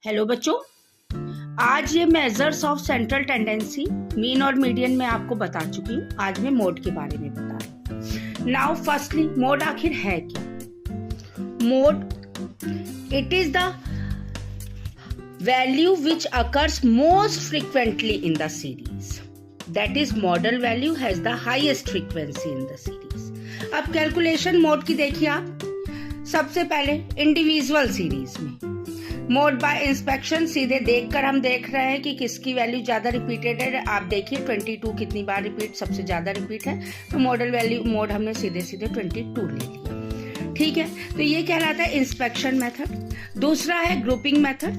Hello बच्चों, आज ये measures of central tendency mean और मीडियन में आपको बता चुकी हूँ। आज मैं मोड के बारे में बता रही हूँ। नाउ फर्स्टली मोड आखिर है क्या? Mode it is the value which occurs most frequently in the series, that is model value has the highest frequency in the series. अब कैलकुलेशन मोड की देखिए आप। सबसे पहले इंडिविजुअल सीरीज में मोड बाय इंस्पेक्शन सीधे देखकर हम देख रहे हैं कि किसकी वैल्यू ज्यादा रिपीटेड है। आप देखिए 22 कितनी बार रिपीट, सबसे ज्यादा रिपीट है, तो मॉडल वैल्यू मोड हमने सीधे सीधे 22 ले लिया। ठीक है, तो ये कहलाता है इंस्पेक्शन मेथड। दूसरा है ग्रुपिंग मेथड।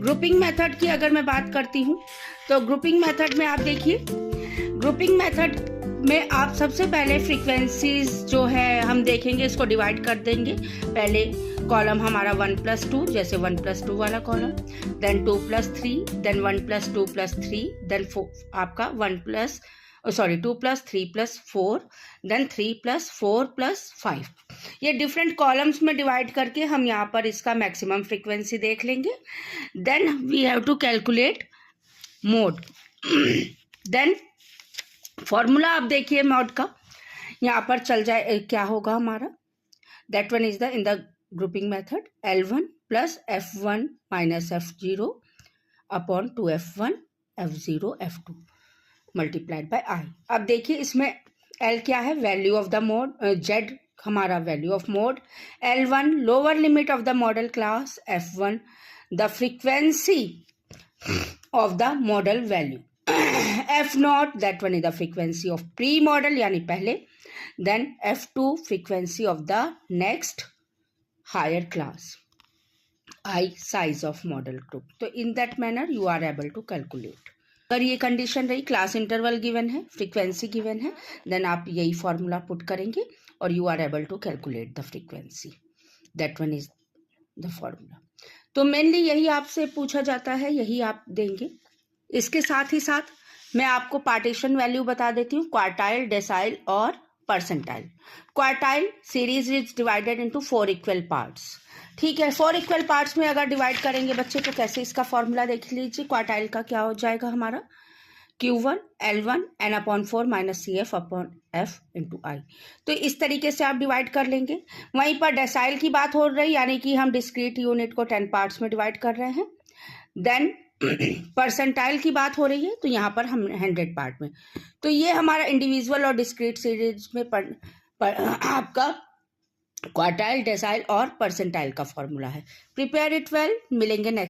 ग्रुपिंग मेथड की अगर मैं बात करती हूँ तो ग्रुपिंग मेथड में आप देखिए, ग्रुपिंग मेथड में आप सबसे पहले फ्रीक्वेंसीज जो है हम देखेंगे, इसको डिवाइड कर देंगे। पहले कॉलम हमारा 1+2, जैसे 1+2 वाला कॉलम, देन 2+3, देन 1+2+3, देन आपका 2+3+4, देन 3+4+5। ये डिफरेंट कॉलम्स में डिवाइड करके हम यहाँ पर इसका मैक्सिमम फ्रीक्वेंसी देख लेंगे। Then we have to calculate mode. Then formula आप देखिए मोड का, यहाँ पर चल जाए क्या होगा हमारा, that one is the in the grouping method L1 plus F1 minus F0 upon 2F1 F0 F2 multiplied by I। अब देखिए इसमें L क्या है, value of the mode, Z हमारा value of mode, L1 lower limit of the modal class, F1 the frequency of the modal value, F0 that one is the frequency of pre modal यानी पहले, then F2 frequency of the next higher class, I size of model group। तो in that manner you are able to calculate। अगर ये condition रही, class interval given है, frequency given है, then आप यही फॉर्मूला पुट करेंगे और you are able to calculate the frequency, that one is the formula. तो मेनली यही आपसे पूछा जाता है, यही आप देंगे। इसके साथ ही साथ मैं आपको पार्टीशन वैल्यू बता देती हूँ, क्वार्टाइल, डेसाइल और percentile. Quartile series is divided into 4 equal parts. ठीक है, 4 इक्वल पार्ट्स में अगर डिवाइड करेंगे बच्चे तो कैसे, इसका फॉर्मूला देख लीजिए। क्वार्टाइल का क्या हो जाएगा हमारा, Q1 L1 N/4 minus CF upon F into I। तो इस तरीके से आप डिवाइड कर लेंगे। वहीं पर डेसाइल की बात हो रही, यानी कि हम डिस्क्रीट यूनिट को 10 पार्ट्स में डिवाइड कर रहे हैं। देन परसेंटाइल की बात हो रही है, तो यहाँ पर हम 100 पार्ट में। तो ये हमारा इंडिविजुअल और डिस्क्रीट सीरीज में आपका क्वार्टाइल, डेसाइल और परसेंटाइल का फॉर्मूला है। प्रिपेयर इट वेल, मिलेंगे नेक्स्ट।